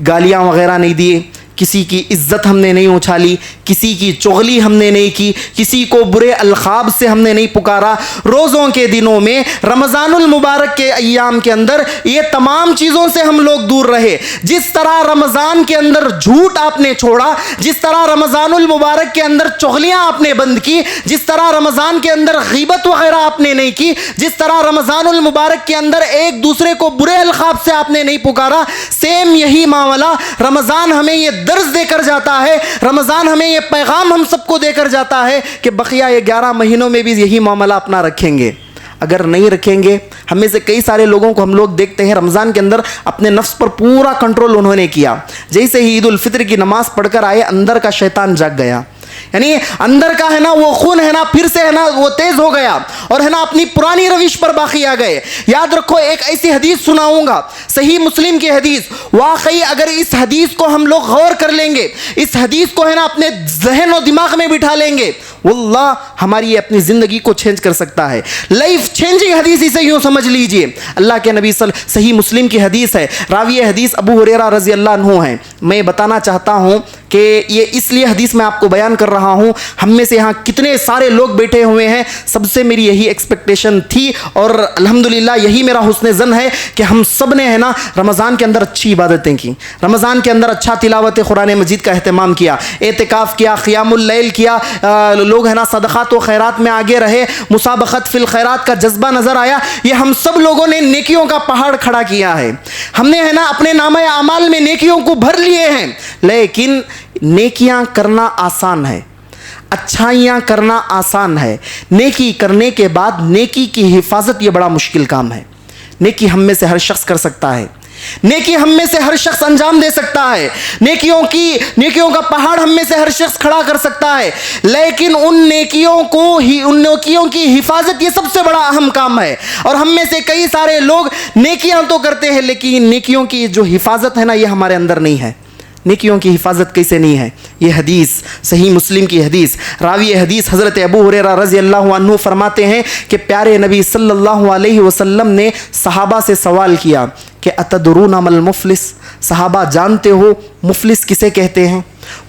گالیاں وغیرہ نہیں دیے, کسی کی عزت ہم نے نہیں اچھالی, کسی کی چغلی ہم نے نہیں کی, کسی کو برے القاب سے ہم نے نہیں پکارا. روزوں کے دنوں میں رمضان المبارک کے ایام کے اندر یہ تمام چیزوں سے ہم لوگ دور رہے. جس طرح رمضان کے اندر جھوٹ آپ نے چھوڑا, جس طرح رمضان المبارک کے اندر چغلیاں آپ نے بند کی, جس طرح رمضان کے اندر غیبت وغیرہ آپ نے نہیں کی, جس طرح رمضان المبارک کے اندر ایک دوسرے کو برے القاب سے آپ نے نہیں پکارا, سیم یہی معاملہ رمضان ہمیں یہ درس دے کر جاتا ہے, رمضان ہمیں یہ پیغام ہم سب کو دے کر جاتا ہے کہ بقیہ یہ 11 مہینوں میں بھی یہی معاملہ اپنا رکھیں گے. اگر نہیں رکھیں گے, ہم میں سے کئی سارے لوگوں کو ہم لوگ دیکھتے ہیں رمضان کے اندر اپنے نفس پر پورا کنٹرول انہوں نے کیا. جیسے ہی عید الفطر کی نماز پڑھ کر آئے, اندر کا شیطان جاگ گیا, یعنی اندر کا ہے نا وہ خون ہے نا پھر سے ہے نا وہ تیز ہو گیا, اور ہے نا اپنی پرانی روش پر باقی آ گئے. یاد رکھو, ایک ایسی حدیث سناؤں گا, صحیح مسلم کی حدیث, واقعی اگر اس حدیث کو ہم لوگ غور کر لیں گے, اس حدیث کو ہے نا اپنے ذہن و دماغ میں بٹھا لیں گے, واللہ ہماری اپنی زندگی کو چینج کر سکتا ہے. لائف چینجنگ حدیث اسے یوں سمجھ لیجئے. اللہ کے نبی صحیح مسلم کی حدیث ہے, راوی حدیث ابو ہریرہ رضی اللہ عنہ ہیں. میں بتانا چاہتا ہوں کہ یہ اس لیے حدیث میں آپ کو بیان کر رہا ہوں, ہم میں سے یہاں کتنے سارے لوگ بیٹھے ہوئے ہیں, سب سے میری یہی ایکسپیکٹیشن تھی, اور الحمدللہ یہی میرا حسن ظن ہے کہ ہم سب نے ہے نا رمضان کے اندر اچھی عبادتیں کی, رمضان کے اندر اچھا تلاوت قرآن مجید کا اہتمام کیا, اعتکاف کیا, قیام اللیل کیا, لوگ ہے نا صدقات و خیرات میں آگے رہے, مسابقت فی الخیرات کا جذبہ نظر آیا. یہ ہم سب لوگوں نے نیکیوں کا پہاڑ کھڑا کیا ہے, ہم نے ہے نا اپنے نامہ اعمال میں نیکیوں کو بھر لیے ہیں. لیکن نیکیاں کرنا آسان ہے, اچھائیاں کرنا آسان ہے, نیکی کرنے کے بعد نیکی کی حفاظت یہ بڑا مشکل کام ہے. نیکی ہم میں سے ہر شخص کر سکتا ہے, نیکی ہم میں سے ہر شخص انجام دے سکتا ہے, نیکیوں کا پہاڑ ہم میں سے ہر شخص کھڑا کر سکتا ہے, لیکن ان نیکیوں کی حفاظت یہ سب سے بڑا اہم کام ہے. اور ہم میں سے کئی سارے لوگ نیکیاں تو کرتے ہیں لیکن نیکیوں کی جو حفاظت ہے نا یہ ہمارے اندر نہیں ہے. نیکیوں کی حفاظت کیسے نہیں ہے؟ یہ حدیث صحیح مسلم کی حدیث, راوی حدیث حضرت ابو ہریرہ رضی اللہ عنہ فرماتے ہیں کہ پیارے نبی صلی اللہ علیہ وسلم نے صحابہ سے سوال کیا کہ اتدرون مل مفلس, صحابہ جانتے ہو مفلس کسے کہتے ہیں؟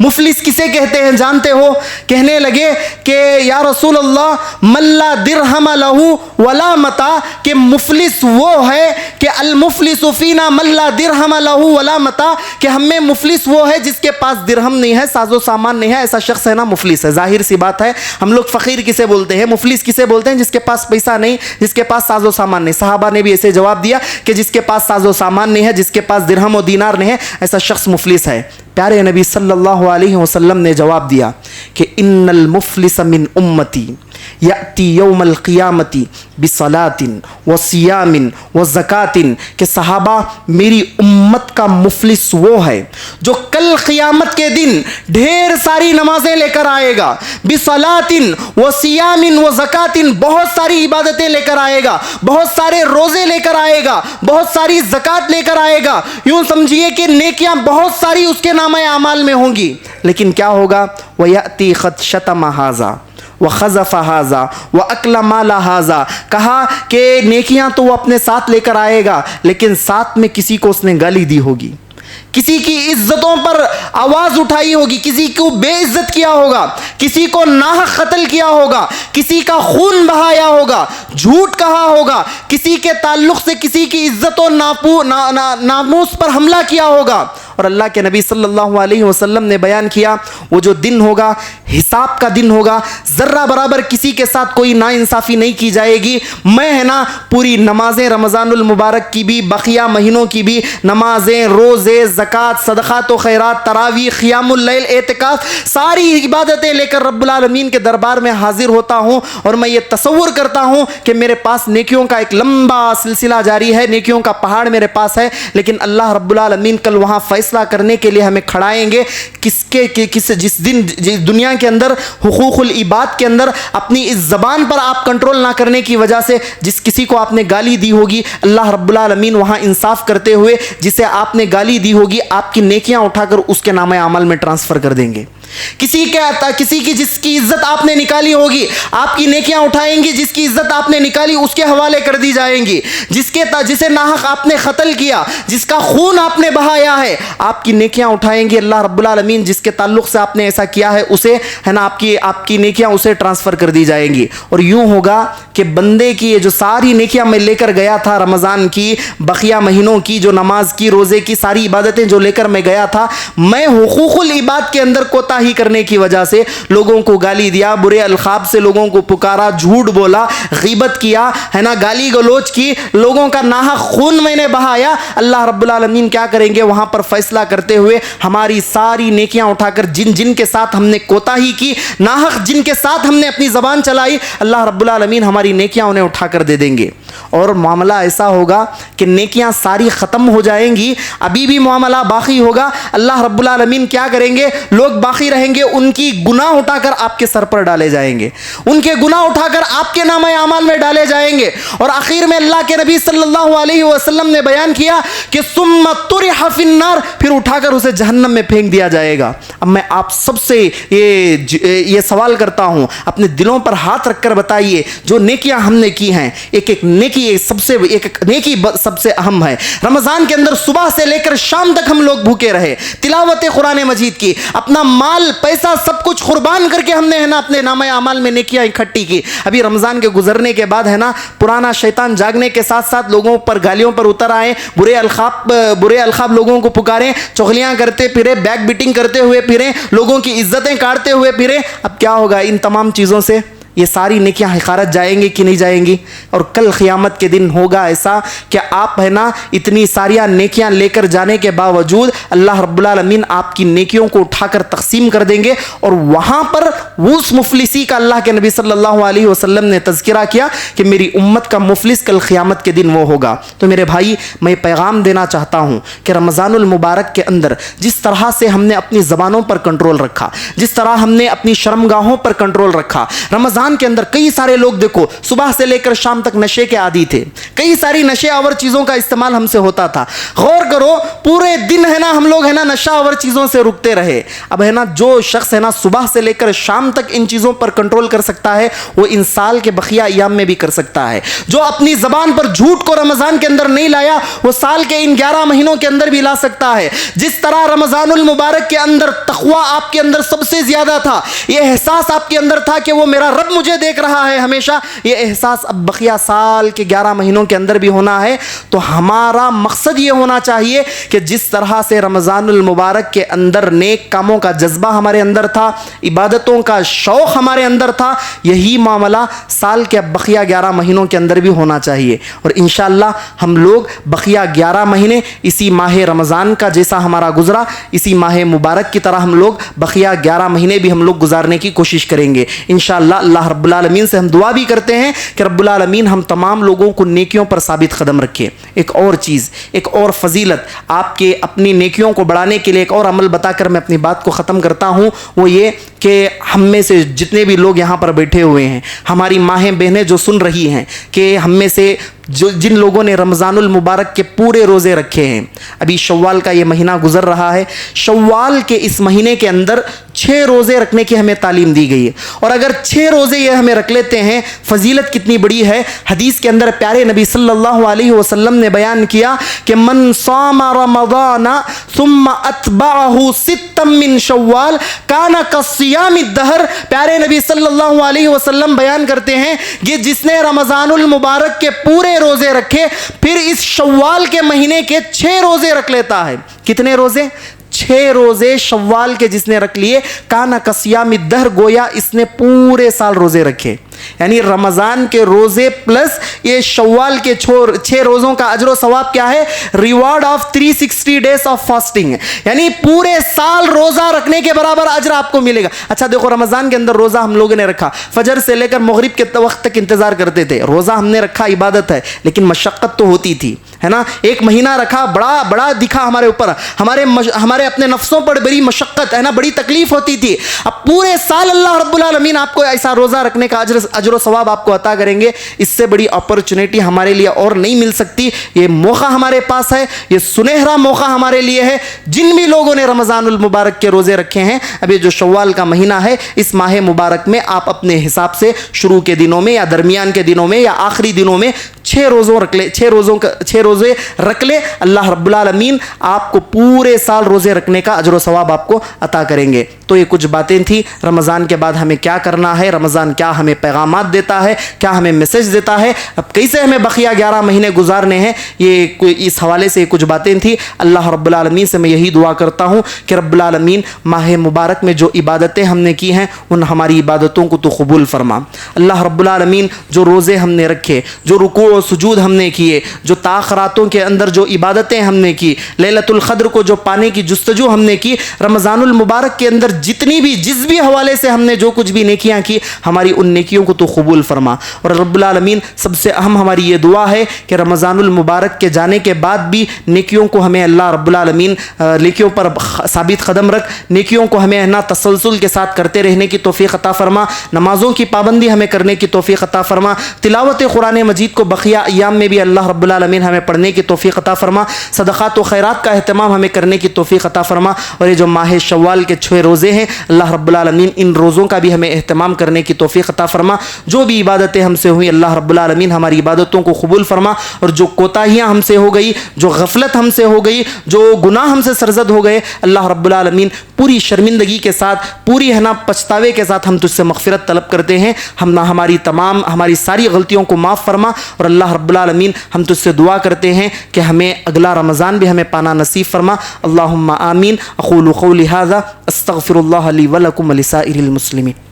مفلس کسے کہتے ہیں جانتے ہو؟ کہنے لگے کہ یا رسول اللہ من لا درہم لہو ولا متاع, کہ مفلس وہ ہے کہ المفلس فینا من لا درہم لہو ولا متاع, کہ ہم میں مفلس وہ ہے جس کے پاس درہم نہیں ہے, ساز و سامان نہیں ہے, ایسا شخص ہے نا مفلس ہے. ظاہر سی بات ہے, ہم لوگ فقیر کسے بولتے ہیں, مفلس کسے بولتے ہیں؟ جس کے پاس پیسہ نہیں, جس کے پاس ساز و سامان نہیں. صحابہ نے بھی ایسے جواب دیا کہ جس کے پاس ساز و سامان نہیں ہے, جس کے پاس درہم و دینار نہیں ہے, ایسا شخص مفلس ہے. پیارے نبی صلی اللہ علیہ وسلم نے جواب دیا کہ ان المفلس من امتی, یأتی یوم القیامتی بصلاۃ وصیام وزکوٰۃ، کہ صحابہ میری امت کا مفلس وہ ہے جو کل قیامت کے دن ڈھیر ساری نمازیں لے کر آئے گا، بصلاۃ وصیام وزکوٰۃ، بہت ساری عبادتیں لے کر آئے گا، بہت سارے روزے لے کر آئے گا، بہت ساری زکوٰۃ لے کر آئے گا، یوں سمجھیے کہ نیکیاں بہت ساری اس کے نامہ اعمال میں ہوں گی، لیکن کیا ہوگا؟ وَيَأْتِي قَدْ شَتَمَ هَذَا وَخَذَفَ هَذَا وَأَكْلَ مَالَ هَذَا، کہا کہ نیکیاں تو وہ اپنے ساتھ لے کر آئے گا، لیکن ساتھ میں کسی کو اس نے گالی دی ہوگی، کسی کی عزتوں پر آواز اٹھائی ہوگی، کسی کو بے عزت کیا ہوگا، کسی کو ناحق قتل کیا ہوگا، کسی کا خون بہایا ہوگا، جھوٹ کہا ہوگا، کسی کے تعلق سے کسی کی عزت و ناموس پر حملہ کیا ہوگا۔ اور اللہ کے نبی صلی اللہ علیہ وسلم نے بیان کیا وہ جو دن ہوگا حساب کا دن ہوگا، ذرہ برابر کسی کے ساتھ کوئی ناانصافی نہیں کی جائے گی۔ میں ہے نا پوری نمازیں رمضان المبارک کی بھی، بقیہ مہینوں کی بھی نمازیں، روزے، زکوٰۃ، صدقات و خیرات، تراویح، قیام اللیل، اعتکاف، ساری عبادتیں لے کر رب العالمین کے دربار میں حاضر ہوتا ہوں، اور میں یہ تصور کرتا ہوں کہ میرے پاس نیکیوں کا ایک لمبا سلسلہ جاری ہے، نیکیوں کا پہاڑ میرے پاس ہے، لیکن اللہ رب العالمین کل وہاں فیصلہ کرنے کے لیے ہمیں کھڑائیں گے جس دن دنیا کے اندر حقوق العباد کے اندر اپنی اس زبان پر آپ کنٹرول نہ کرنے کی وجہ سے جس کسی کو آپ نے گالی دی ہوگی، اللہ رب العالمین وہاں انصاف کرتے ہوئے جسے آپ نے گالی دی ہوگی آپ کی نیکیاں اٹھا کر اس کے نامہ اعمال میں ٹرانسفر کر دیں گے۔ کسی کی جس کی عزت آپ نے نکالی ہوگی آپ کی نیکیاں اٹھائیں گی، جس کی عزت آپ نے نکالی اس کے حوالے کر دی جائیں گی، جسے ناحق آپ نے قتل کیا، جس کا خون آپ نے بہایا ہے آپ کی نیکیاں اٹھائیں گے اللہ رب العالمین، جس کے تعلق سے آپ نے ایسا کیا ہے اسے ہے نا آپ کی نیکیاں اسے ٹرانسفر کر دی جائیں گی۔ اور یوں ہوگا کہ بندے کی یہ جو ساری نیکیاں میں لے کر گیا تھا، رمضان کی، بقیہ مہینوں کی، جو نماز کی، روزے کی، ساری عبادتیں جو لے کر میں گیا تھا، میں حقوق العباد کے اندر کوتا ہی کرنے کی وجہ سے لوگوں کو گالی دیا، برے القاب سے لوگوں کو پکارا، جھوٹ بولا، غیبت کیا، ہے نا گالی گلوچ کی، لوگوں کا ناحق خون میں نے بہایا، اللہ رب العالمین کیا کریں گے؟ وہاں پر فیصلہ کرتے ہوئے ہماری ساری نیکیاں اٹھا کر جن کے ساتھ ہم نے کوتاہی کی، ناحق جن کے ساتھ ہم نے اپنی زبان چلائی، اللہ رب العالمین ہماری نیکیاں انہیں اٹھا کر دے دیں گے۔ اور معاملہ ایسا ہوگا کہ نیکیاں ساری ختم ہو جائیں گی، ابھی بھی معاملہ باقی ہوگا، اللہ رب العالمین کیا کریں گے؟ لوگ باقی رہیں گے، ان کی گناہ اٹھا کر آپ کے سر پر ڈالے جائیں گے، ان کے گناہ اٹھا کر آپ کے نامہ اعمال میں ڈالے جائیں گے، اور آخر میں اللہ کے نبی صلی اللہ علیہ وسلم نے بیان کیا کہ ثم طرح فی النار، پھر اٹھا کر اسے جہنم میں پھینک دیا جائے گا۔ اب میں آپ سب سے یہ سوال کرتا ہوں، اپنے دلوں پر ہاتھ رکھ کر بتائیے جو نیکیاں ہم نے کی ہیں، ایک نیکی سب سے اہم ہے۔ رمضان کے اندر صبح سے لے کر شام تک ہم لوگ بھوکے رہے، تلاوت قرآن مجید کی، اپنا مال پیسہ سب کچھ قربان کر کے ہم نے ہے نا اپنے نامہ اعمال میں نیکیاں اکٹھی کی۔ ابھی رمضان کے گزرنے کے بعد ہے نا پرانا شیطان جاگنے کے ساتھ ساتھ لوگوں پر گالیوں پر اتر آئے، برے القاب لوگوں کو پکاریں، چغلیاں کرتے پھرے، بیک بیٹنگ کرتے ہوئے پھریں، لوگوں کی عزتیں کاٹتے ہوئے پھریں۔ اب کیا ہوگا ان تمام چیزوں سے؟ یہ ساری نیکیاں حقارت جائیں گی کہ نہیں جائیں گی؟ اور کل قیامت کے دن ہوگا ایسا کہ آپ ہے نا اتنی ساریاں نیکیاں لے کر جانے کے باوجود اللہ رب العالمین آپ کی نیکیوں کو اٹھا کر تقسیم کر دیں گے، اور وہاں پر اس مفلسی کا اللہ کے نبی صلی اللہ علیہ وسلم نے تذکرہ کیا کہ میری امت کا مفلس کل قیامت کے دن وہ ہوگا۔ تو میرے بھائی میں پیغام دینا چاہتا ہوں کہ رمضان المبارک کے اندر جس طرح سے ہم نے اپنی زبانوں پر کنٹرول رکھا، جس طرح ہم نے اپنی شرمگاہوں پر کنٹرول رکھا، رمضان کے اندر کئی سارے لوگ دیکھو صبح سے لے کر شام تک نشے کے عادی تھے، کئی ساری نشے آور چیزوں کا استعمال ہم سے ہوتا تھا۔ غور کرو پورے دن ہے نا ہم لوگ ہے نا نشہ آور چیزوں سے رکتے رہے۔ اب ہے نا جو شخص ہے نا صبح سے لے کر شام تک ان چیزوں پر کنٹرول کر سکتا ہے وہ ان سال کے بقیہ ایام میں بھی کر سکتا ہے۔ جو اپنی زبان پر جھوٹ کو رمضان کے اندر نہیں لایا وہ سال کے ان 11 مہینوں کے اندر بھی لا سکتا ہے۔ جس طرح رمضان المبارک کے اندر تقوی آپ کے اندر سب سے زیادہ تھا، یہ احساس آپ کے اندر تھا کہ وہ میرا رب مجھے دیکھ رہا ہے ہمیشہ، یہ احساس اب بقیہ سال کے 11 مہینوں کے اندر بھی ہونا ہے۔ تو ہمارا مقصد یہ ہونا چاہیے کہ جس طرح سے رمضان المبارک کے اندر نیک کاموں کا جذبہ ہمارے اندر تھا، عبادتوں کا شوق ہمارے اندر تھا، یہی معاملہ سال کے بقیہ 11 مہینوں کے اندر بھی ہونا چاہیے۔ اور انشاءاللہ ہم لوگ بقیہ 11 مہینے اسی ماہ رمضان کا جیسا ہمارا گزرا، اسی ماہ مبارک کی طرح ہم لوگ بقیہ 11 مہینے بھی ہم لوگ گزارنے کی کوشش کریں گے انشاءاللہ۔ اللہ اللہ رب العالمین سے ہم دعا بھی کرتے ہیں کہ رب العالمین ہم تمام لوگوں کو نیکیوں پر ثابت قدم رکھے۔ ایک اور چیز، ایک اور فضیلت آپ کے اپنی نیکیوں کو بڑھانے کے لیے ایک اور عمل بتا کر میں اپنی بات کو ختم کرتا ہوں، وہ یہ کہ ہم میں سے جتنے بھی لوگ یہاں پر بیٹھے ہوئے ہیں، ہماری ماہیں بہنیں جو سن رہی ہیں، کہ ہم میں سے جن لوگوں نے رمضان المبارک کے پورے روزے رکھے ہیں، ابھی شوال کا یہ مہینہ گزر رہا ہے، شوال کے اس مہینے کے اندر 6 روزے رکھنے کی ہمیں تعلیم دی گئی ہے، اور اگر 6 روزے یہ ہمیں رکھ لیتے ہیں، فضیلت کتنی بڑی ہے۔ حدیث کے اندر پیارے نبی صلی اللہ علیہ وسلم نے بیان کیا کہ من صام رمضان ثم اتبعہ ستا من شوال کان کصیام الدہر۔ پیارے نبی صلی اللہ علیہ وسلم بیان کرتے ہیں کہ جس نے رمضان المبارک کے پورے روزے رکھے پھر اس شوال کے مہینے کے 6 روزے رکھ لیتا ہے۔ کتنے روزے؟ 6 روزے شوال کے جس نے رکھ لیے، کانا کصیام الدہر، گویا اس نے پورے سال روزے رکھے۔ یعنی رمضان کے روزے پلس یہ شوال کے 6 روزوں کا اجر و ثواب کیا ہے؟ Reward of 360 days of fasting, یعنی پورے سال روزہ رکھنے کے برابر اجر آپ کو ملے گا۔ اچھا دیکھو، رمضان کے اندر روزہ ہم لوگوں نے رکھا، فجر سے لے کر مغرب کے وقت تک انتظار کرتے تھے، روزہ ہم نے رکھا، عبادت ہے، لیکن مشقت تو ہوتی تھی، ہے نا؟ ایک مہینہ رکھا، بڑا دکھا ہمارے اوپر، ہمارے اپنے نفسوں پر بڑی مشقت ہے نا، بڑی تکلیف ہوتی تھی۔ اب پورے سال اللہ رب العالمین آپ کو ایسا روزہ رکھنے کا اجر و ثواب آپ کو عطا کریں گے۔ اس سے بڑی اپرچونیٹی ہمارے لیے اور نہیں مل سکتی۔ یہ موقع ہمارے پاس ہے، یہ سنہرا موقع ہمارے لیے ہے۔ جن بھی لوگوں نے رمضان المبارک کے روزے رکھے ہیں، اب یہ جو شوال کا مہینہ ہے، اس ماہ مبارک میں آپ اپنے حساب سے شروع کے دنوں میں یا درمیان کے دنوں میں یا آخری دنوں میں 6 روزے رکھ لے۔ اللہ رب العالمین آپ کو پورے سال روزے رکھنے کا اجر و ثواب آپ کو عطا کریں گے۔ تو یہ کچھ باتیں تھیں رمضان کے بعد ہمیں کیا کرنا ہے، رمضان کیا ہمیں پیغامات دیتا ہے، کیا ہمیں میسج دیتا ہے، اب کیسے ہمیں بقیہ 11 مہینے گزارنے ہیں، یہ اس حوالے سے کچھ باتیں تھیں۔ اللہ رب العالمین سے میں یہی دعا کرتا ہوں کہ رب العالمین ماہ مبارک میں جو عبادتیں ہم نے کی ہیں ان ہماری عبادتوں کو تو قبول فرما۔ اللہ رب العالمین جو روزے ہم نے رکھے، جو رکوع و سجود ہم نے کیے، جو تاخراتوں کے اندر جو عبادتیں ہم نے کی، لیلۃ القدر کو جو پانے کی جستجو ہم نے کی، رمضان المبارک کے اندر جس بھی حوالے سے ہم نے جو کچھ بھی نیکیاں کی، ہماری ان نیکیوں کو تو قبول فرما۔ اور رب العالمین سب سے اہم ہماری یہ دعا ہے کہ رمضان المبارک کے جانے کے بعد بھی نیکیوں کو ہمیں اللہ رب العالمین نیکیوں پر ثابت قدم رکھ، نیکیوں کو ہمیں نہ تسلسل کے ساتھ کرتے رہنے کی توفیق عطا فرما، نمازوں کی پابندی ہمیں کرنے کی توفیق عطا فرما، تلاوت قرآن مجید کو بقیہ ایام میں بھی اللہ رب العالمین ہمیں پڑھنے کی توفیق عطا فرما، صدقات و خیرات کا اہتمام ہمیں کرنے کی توفیق عطا فرما۔ اور یہ جو ماہ شوال کے 6 روزے ہیں، اللہ رب العالمین ان روزوں کا بھی ہمیں اہتمام کرنے کی توفیق عطا فرما۔ جو بھی عبادتیں ہم سے ہوئی، اللہ رب العالمین ہماری عبادتوں کو قبول فرما، اور جو کوتاہیاں ہم سے ہو گئی، جو غفلت ہم سے ہو گئی، جو گناہ ہم سے سرزد ہو گئے، اللہ رب العالمین پوری شرمندگی کے ساتھ، پوری پچھتاوے کے ساتھ ہم تجھ سے مغفرت طلب کرتے ہیں۔ ہماری ساری غلطیوں کو معاف فرما، اور اللہ رب العالمین ہم تجھ سے دعا کرتے ہیں کہ ہمیں اگلا رمضان بھی ہمیں پانا نصیب فرما۔ اللہم آمین۔ اقول قولی ھذا استغفر اللہ لی ولکم ولسائر المسلمین۔